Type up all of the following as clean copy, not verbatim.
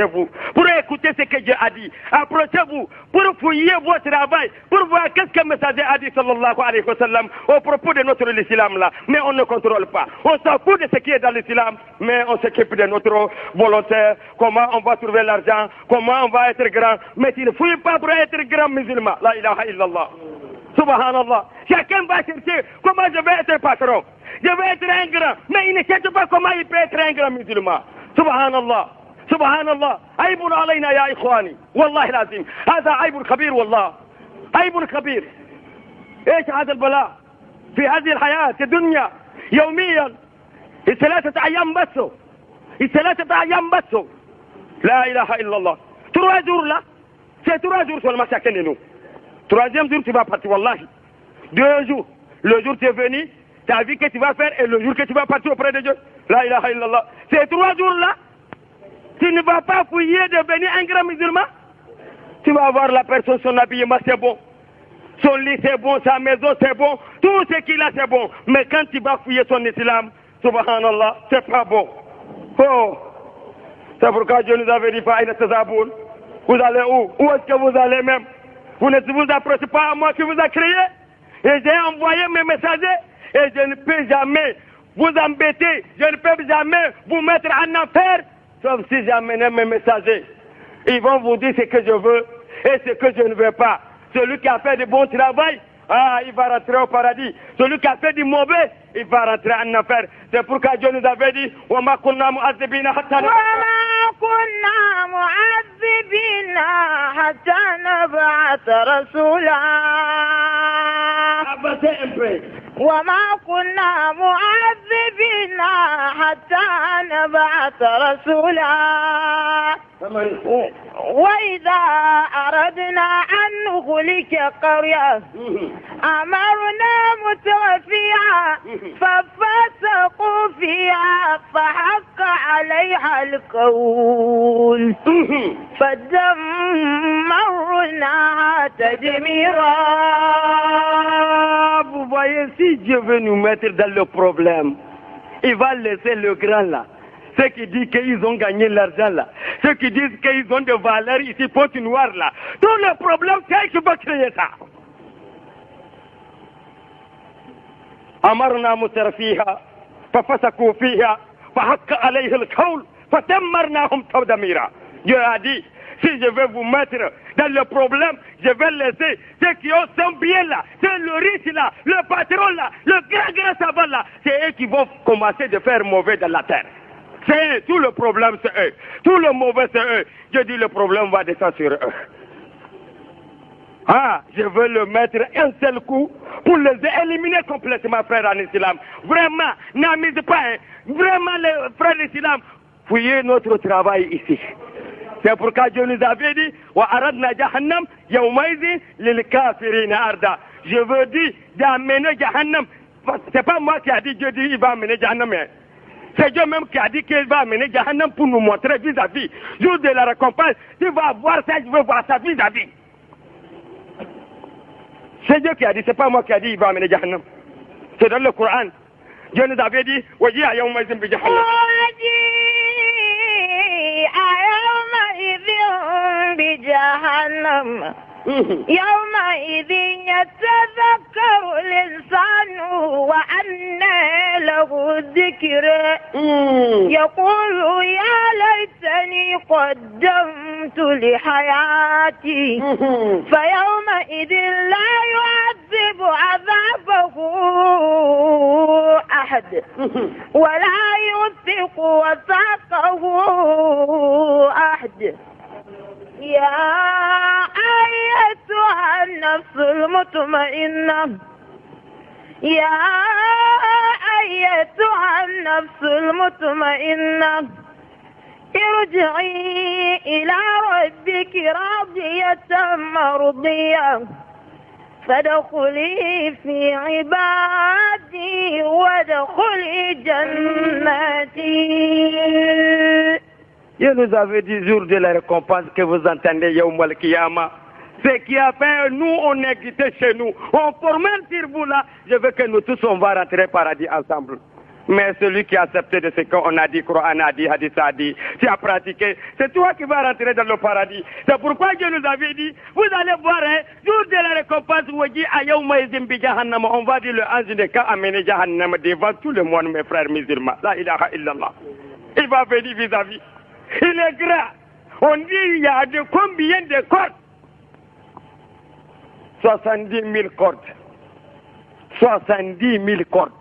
vous, pour écouter ce que Dieu a dit. Approchez-vous pour fouiller votre travail, pour voir qu'est-ce que le messager a dit, sallallahu alayhi wa sallam, au propos de notre islam là. Mais on ne contrôle pas. On s'en fout de ce qui est dans l'islam, mais on s'occupe de notre volontaire, comment on va trouver l'argent, comment on va être grand. Mais il ne fouille pas pour être grand musulman. La ilaha illallah. Subhanallah. Chacun va chercher comment je vais être patron. Je vais être un grand. Mais il ne cherche pas comment il peut être un grand musulman. Subhanallah. سبحان الله عيب علينا يا إخواني والله لازم هذا عيب كبير والله عيب كبير. ايش هذا البلاء في هذه الحياة الدنيا يوميا 3 أيام بس 3 أيام بس لا إله إلا الله 3 jours là c'est 3 jours seulement chacun de nous. 3e jour tu vas partir wallahi 2 jours le jour tu es venu tu as vu que tu vas faire et le jour que tu vas partir auprès de Dieu la ilaha illallah ces 3 jours là tu ne vas pas fouiller de devenir un grand musulman. Tu vas voir la personne, son habillement c'est bon, son lit c'est bon, sa maison c'est bon, tout ce qu'il a c'est bon. Mais quand tu vas fouiller son islam, subhanallah, c'est pas bon. Oh, c'est pourquoi Dieu nous avait dit, vous allez où? Où est-ce que vous allez même? Vous ne vous approchez pas à moi qui vous a créé. Et j'ai envoyé mes messagers et je ne peux jamais vous embêter, je ne peux jamais vous mettre en enfer. Sauf si j'amène mes messagers. Ils vont vous dire ce que je veux et ce que je ne veux pas. Celui qui a fait du bon travail, il va rentrer au paradis. Celui qui a fait du mauvais, il va rentrer en enfer. C'est pourquoi Dieu nous avait dit وَمَا كُنَّا مُعَذِّبِينَ حَتَّى نَبْعَثَ رَسُولًا. Avancez un peu. وما كنا معذبين حتى نبعث رسولا وإذا أردنا أن نهلك قرية أمرنا مترفيها ففسقوا فيها فحق عليها القول فدمرناها تدميرا. Vous voyez, si Dieu veut nous mettre dans le problème, il va laisser le grand là. Ceux qui disent qu'ils ont gagné l'argent là. Ceux qui disent qu'ils ont de valeur ici, pointe noire là. Tout le problème, c'est qui va créer ça. أمرنا مترفيها ففسقوا فيها فحق عليه القول فدمرناهم تدميرا. Dieu a dit, si je vais vous mettre dans le problème, je vais laisser ceux qui sont bien là, c'est le riche là, le patron là, le grand savant là, c'est eux qui vont commencer de faire mauvais dans la terre. C'est eux, tout le problème c'est eux, tout le mauvais c'est eux. Je dis le problème va descendre sur eux. Je veux le mettre un seul coup pour les éliminer complètement, frères en islam. Vraiment, n'amusez pas, hein. Vraiment les frères d'islam, fouillez notre travail ici. C'est pourquoi Dieu nous avait dit وَأَرَدْنَا جَهَنَّمْ يَوْمَئِذٍ لِلْكَافِرِينَ أَرْدًا. Je veux dire d'amener Jahannam. C'est pas moi qui a dit, Dieu dit il va amener Jahannam. C'est Dieu même qui a dit qu'il va amener Jahannam pour nous montrer vis-à-vis. Jour de la récompense, tu vas voir ça, je veux voir ça vis-à-vis. C'est Dieu qui a dit, c'est pas moi qui a dit il va amener Jahannam. C'est dans le Coran. Dieu nous avait dit وَجِيءَ يَوْمَئِذٍ بِجَهَنَّمَ. بجهنم يومئذ يتذكر الإنسان وأنى له الذكر يقول يا ليتني قدمت لحياتي فيومئذ لا يعذب عذابه أحد ولا يوثق وثاقه أحد. يا أيتها النفس المطمئنة يا أيتها النفس المطمئنة ارجعي إلى ربك راضية مرضية فادخلي في عبادي وادخلي جنتي. Dieu nous avait dit jour de la récompense que vous entendez Yawm al-Qiyamah. Ce qui a fait, nous on est quitté chez nous. On formule sur vous là, je veux que nous tous on va rentrer au paradis ensemble. Mais celui qui a accepté de ce qu'on a dit, Coran a dit, Hadith a dit, tu as pratiqué, c'est toi qui vas rentrer dans le paradis. C'est pourquoi Dieu nous avait dit, vous allez voir, jour de la récompense, on va dire le ange de cas amener Jahannam devant tout le monde, mes frères musulmans. La ilaha illallah. Il va venir vis-à-vis. Il est grand. On dit, il y a de combien de cordes? 70 000 cordes. 70 000 cordes.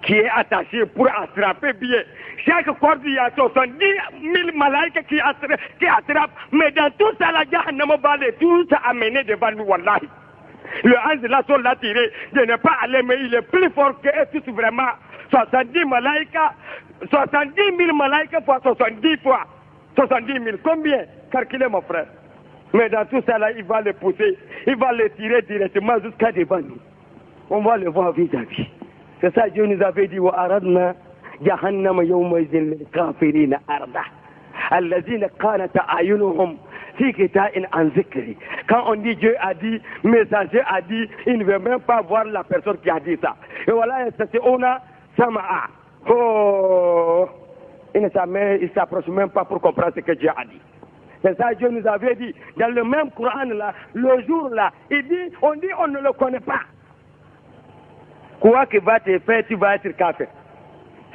Qui est attaché pour attraper bien. Chaque corde, il y a 70 000 malaïques qui attrapent. Mais dans tout ça, la Jahannam va les tous amener devant nous, wallahi. Le ange là, son l'a tiré. Je n'ai pas allé, mais il est plus fort que tous vraiment. 70 malaïques, 70 000 malaïques fois 70 fois. 70 000. Combien? Calculez, mon frère. Mais dans tout ça, là, il va les pousser. Il va les tirer directement jusqu'à devant nous. On va le voir vis-à-vis. C'est ça, Dieu nous avait dit, وَأَرَدْنَا جَهَنَّمَ يَوْمَئِذٍ لِلْكَافِرِينَ أَرْضًا الَّذِينَ كَانَتْ أَعْيُنُهُمْ فِي غِطَاءٍ عَنْ ذِكْرِي. Quand on dit Dieu a dit, messager a dit, il ne veut même pas voir la personne qui a dit ça. Et voilà, c'est on a sama'a. Oh, il ne s'approche même pas pour comprendre ce que Dieu a dit. C'est ça, Dieu nous avait dit, dans le même Coran là, le jour là, il dit, on ne le connaît pas. Quoi que va te faire, tu vas être kafir.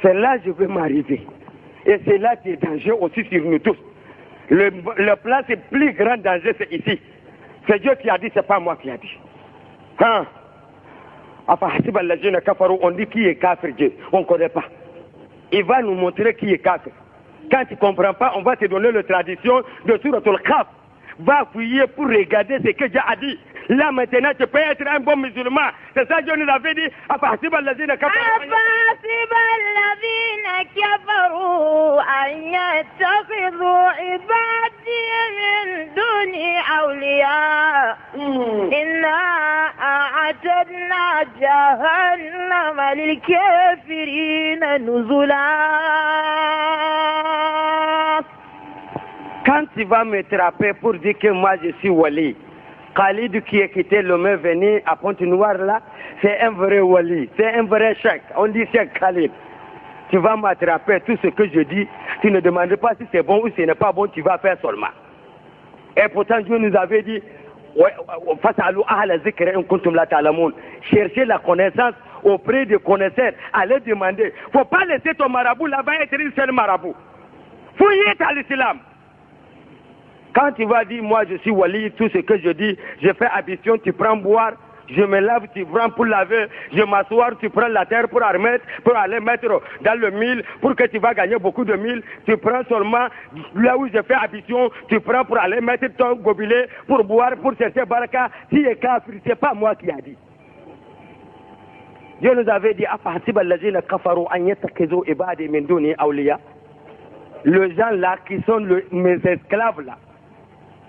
C'est là que je vais m'arriver. Et c'est là qui est danger aussi sur nous tous. Le plan, c'est plus grand danger, c'est ici. C'est Dieu qui a dit, c'est pas moi qui a dit. Hein? On dit qui est kafir, Dieu. On ne connaît pas. Il va nous montrer qui est kafir. Quand tu ne comprends pas, on va te donner la tradition de Suratul Kahf. Va fouiller pour regarder ce que Dieu a dit. Là maintenant, tu peux être un bon musulman. C'est ça que Dieu nous avait dit. أفحسب الذين كفروا أن يتخذوا عبادي من دوني أولياء إنا أعتدنا جهنم للكافرين نزلا. Quand tu vas me trapper pour dire que moi je suis wali, Khalid qui est quitté le main venu à Pointe-Noire là, c'est un vrai wali, c'est un vrai cheikh. On dit cheikh Khalid. Tu vas m'attraper tout ce que je dis, tu ne demandes pas si c'est bon ou si ce n'est pas bon, tu vas faire seulement. Et pourtant Dieu nous avait dit, cherchez la connaissance auprès des connaisseurs, allez demander. Il ne faut pas laisser ton marabout là-bas être une seule marabout. Fouillez à l'islam. Quand tu vas dire, moi je suis wali, tout ce que je dis, je fais ablution, tu prends boire, je me lave, tu prends pour laver, je m'assois, tu prends la terre pour aller mettre dans le mille, pour que tu vas gagner beaucoup de mille, tu prends seulement là où je fais ablution, tu prends pour aller mettre ton gobelet, pour boire, pour chercher baraka, si est kafir, c'est pas moi qui a dit. Dieu nous avait dit, les gens là qui sont mes esclaves là,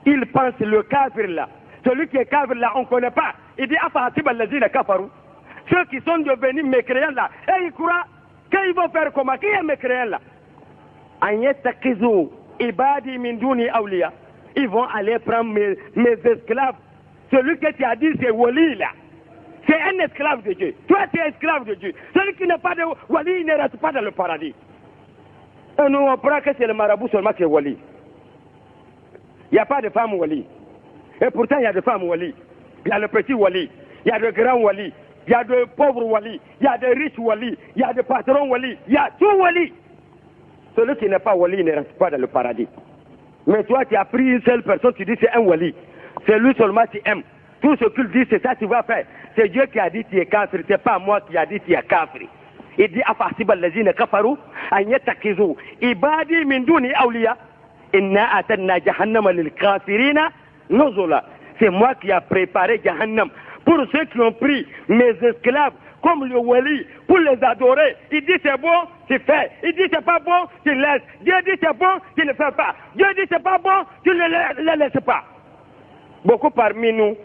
ils pensent le kafir là. Celui qui est kafir là, on ne connaît pas. Il dit, ceux qui sont devenus mécréants là, et ils croient qu'ils vont faire comment? Qui est mécréant là? Ils vont aller prendre mes esclaves. Celui que tu as dit, c'est wali là. C'est un esclave de Dieu. Toi, tu es esclave de Dieu. Celui qui n'est pas de wali, il ne reste pas dans le paradis. Et nous, on prend que c'est le marabout seulement qui est wali. Il n'y a pas de femme wali. Et pourtant, il y a des femmes wali. Il y a le petit wali. Il y a de grands wali. Il y a de pauvres wali. Il y a de riches wali. Il y a de patrons wali. Il y a tout wali. Celui qui n'est pas wali ne reste pas dans le paradis. Mais toi, tu as pris une seule personne, tu dis c'est un wali. C'est lui seulement qui aime. Tout ce qu'il dit, c'est ça que tu vas faire. C'est Dieu qui a dit tu es kafir. C'est pas moi qui a dit tu es kafir. Il dit أفحسب الذين كفروا أن يتخذوا عبادي من دوني أولياء إنا أعتدنا جهنم للكافرين نزلا. C'est moi qui a préparé Jahannam pour ceux qui ont pris mes esclaves comme le wali pour les adorer. Il dit c'est bon, tu fais. Il dit c'est pas bon, tu laisses. Dieu dit c'est bon, tu ne fais pas. Dieu dit c'est pas bon, tu ne le laisses pas. Beaucoup parmi nous,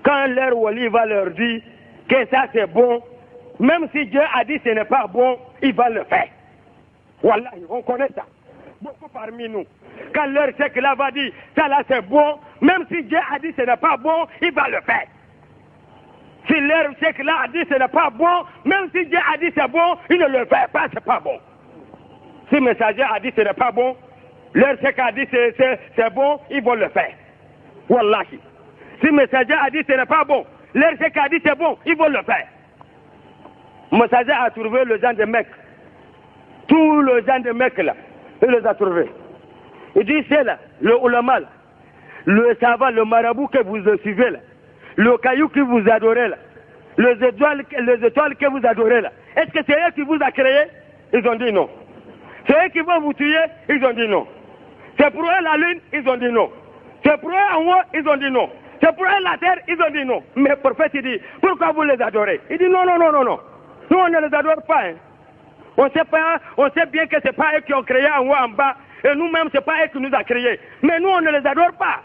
quand leur wali va leur dire que ça c'est bon, même si Dieu a dit ce n'est pas bon, il va le faire. Voilà, on connaît ça. Beaucoup parmi nous. Quand leur chèque là va dire ça là c'est bon, même si Dieu a dit ce n'est pas bon, il va le faire. Si leur cheikh là a dit ce n'est pas bon, même si Dieu a dit c'est bon, ils ne le font pas, c'est pas bon. Si le messager a dit ce n'est pas bon, leur cheikh a dit c'est bon, ils vont le faire. Wallahi. Si le messager a dit ce n'est pas bon, leur cheikh a dit c'est bon, ils vont le faire. Le messager a trouvé le genre de mec. Tous les gens de mec là, il les a trouvés. Il dit c'est là, le ulama là, le savant, le marabout que vous suivez là, le caillou que vous adorez là, les étoiles que vous adorez là, est-ce que c'est eux qui vous a créé? Ils ont dit non. C'est eux qui vont vous tuer? Ils ont dit non. C'est pour eux la lune? Ils ont dit non. C'est pour eux en haut? Ils ont dit non. C'est pour eux la terre? Ils ont dit non. Mais le prophète il dit, pourquoi vous les adorez? Il dit non, non, non, non, non. Nous on ne les adore pas. Hein. On sait bien que ce n'est pas eux qui ont créé en haut, en bas. Et nous-mêmes, ce n'est pas eux qui nous ont créés. Mais nous, on ne les adore pas.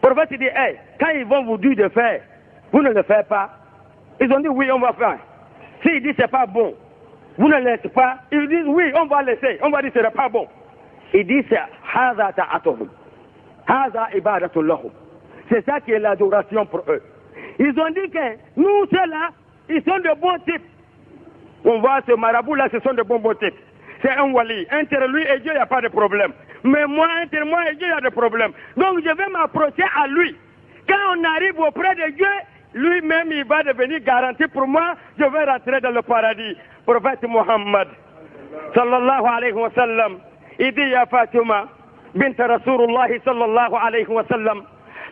Le prophète dit, hey, quand ils vont vous dire de faire, vous ne le faites pas. Ils ont dit, oui, on va faire. S'ils disent, ce n'est pas bon, vous ne laissez pas. Ils disent, oui, on va laisser. On va dire, ce n'est pas bon. Ils disent, haza ta'atuhum. Haza ibadatul lahum. C'est ça qui est l'adoration pour eux. Ils ont dit que nous, ceux-là, ils sont de bons types. On voit ce marabout-là, ce sont de bons types. C'est un wali. Entre lui et Dieu, il n'y a pas de problème. Mais moi, entre moi et Dieu, il y a des problèmes. Donc, je vais m'approcher à lui. Quand on arrive auprès de Dieu, lui-même, il va devenir garanti pour moi. Je vais rentrer dans le paradis. Prophète Muhammad, sallallahu alayhi wa sallam, il dit, ya Fatima, bint Rasulullah, sallallahu alayhi wa sallam,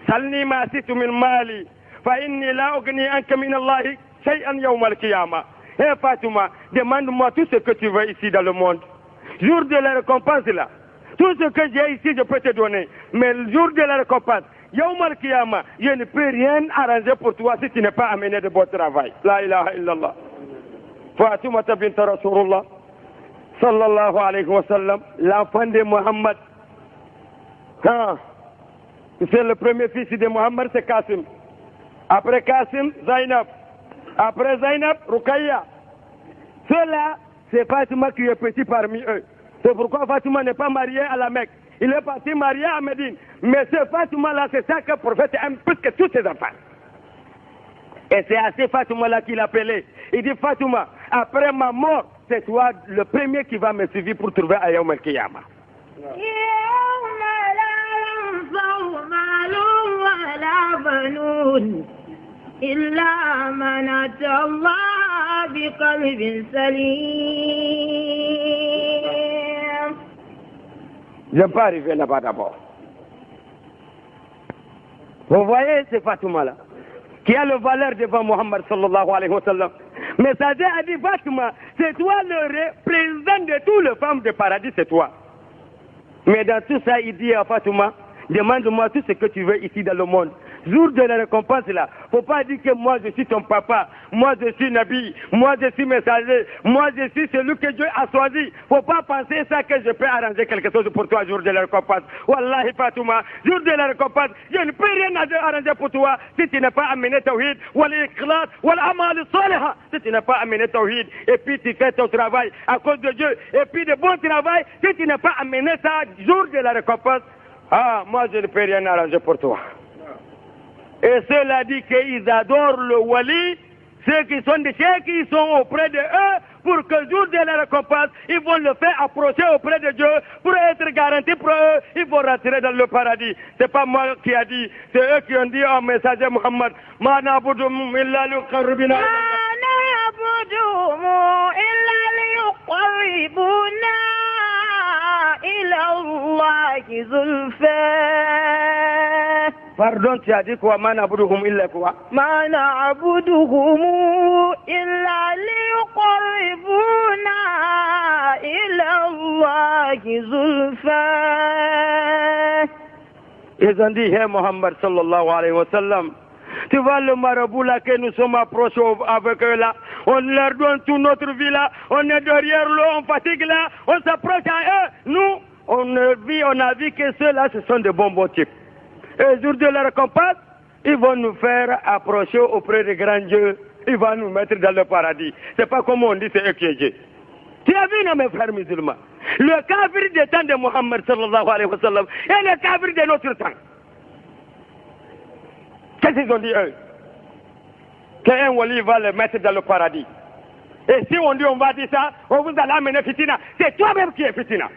salni ma situ min mali, fa inni la ugni anka min Allahi shay'an yawm al-qiyamah. Hé Fatima, demande-moi tout ce que tu veux ici dans le monde. Jour de la récompense là, tout ce que j'ai ici, je peux te donner. Mais le jour de la récompense, Yawm al-Qiyamah, je ne peux rien arranger pour toi si tu n'es pas amené de bon travail. La ilaha illallah. Fatima bint Rasulullah, sallallahu alayhi wa sallam, l'enfant de Muhammad. C'est le premier fils de Muhammad, c'est Qasim. Après Qasim, Zainab. Après Zainab, Ruqayya. Ceux-là, c'est Fatima qui est petit parmi eux. C'est pourquoi Fatima n'est pas mariée à la Mecque. Il est parti marié à Médine. Mais ce Fatima-là, c'est ça que le prophète aime plus que tous ses enfants. Et c'est à ce Fatima-là qu'il appelait. Il dit, Fatima, après ma mort, c'est toi le premier qui va me suivre pour trouver à Yawm al-Qiyamah. إلا من أتى الله بقلب سليم. Je ne vais pas arriver là-bas d'abord. Vous voyez ce Fatima-là, qui a le valeur devant Muhammad sallallahu alayhi wa sallam. Mais ça a dit Fatima, c'est toi le représentant de toutes les femmes du paradis, c'est toi. Mais dans tout ça, il dit à Fatima, demande-moi tout ce que tu veux ici dans le monde. Jour de la récompense là, faut pas dire que moi je suis ton papa, moi je suis Nabi, moi je suis messager, moi je suis celui que Dieu a choisi. Faut pas penser ça que je peux arranger quelque chose pour toi jour de la récompense. Wallahi Fatima, jour de la récompense, je ne peux rien arranger pour toi si tu n'as pas amené tawhid, wal ikhlas, wal amal salih. Si tu n'as pas amené tawhid et puis tu fais ton travail à cause de Dieu et puis de bon travail, si tu n'as pas amené ça jour de la récompense, moi je ne peux rien arranger pour toi. Et cela dit qu'ils adorent le wali, ceux qui sont des cheikhs, qui sont auprès de eux, pour que le jour de la récompense, ils vont le faire approcher auprès de Dieu, pour être garantis pour eux, ils vont rentrer dans le paradis. C'est pas moi qui a dit, c'est eux qui ont dit au messager Muhammad, Ma na'buduhum illa liqarribuna. Ma na'buduhum illa liqarribuna ila Allah zulfa. Pardon, tu as dit quoi? Ma na'buduhum illa quoi? Ma na'buduhum illa liqarribuna ila Allah zulfa. Ils ont dit, hey Muhammad sallallahu alayhi wa sallam, tu vois le marabout là que nous sommes approchés avec eux là, on leur donne toute notre vie là, on est derrière l'eau, on fatigue là, on s'approche à eux. Nous, on a vu que ceux-là, ce sont de bons types. Et le jour de la récompense, ils vont nous faire approcher auprès des grands dieux. Ils vont nous mettre dans le paradis. C'est pas comme on dit, c'est eux qui est Dieu. Tu as vu, non, mes frères musulmans, le kafir des temps de Muhammad sallallahu alayhi wa sallam et le kafir de notre temps. Qu'est-ce qu'ils ont dit eux? qu'un wali va le mettre dans le paradis. Et si on dit on va dire ça, on vous allez amener fitina, c'est toi-même qui es fitina.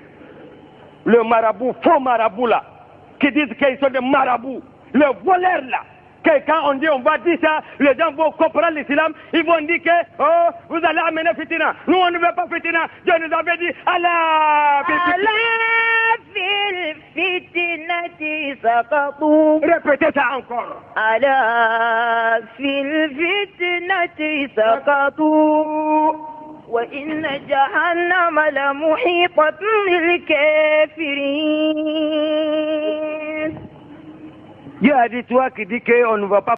Le marabout, faux marabout là, qui disent qu'ils sont des marabouts, le voleur là, que quand on dit on va dire ça, les gens vont comprendre l'islam, ils vont dire que oh, vous allez amener fitina. Nous on ne veut pas fitina. Dieu nous avait dit Allah fil fitnati saqatu. Répétez ça encore. Ala fil fitnati saqatu. وإن جهنم لمحيطة بالكافرين. Dieu a dit toi qui dis qu'on ne va pas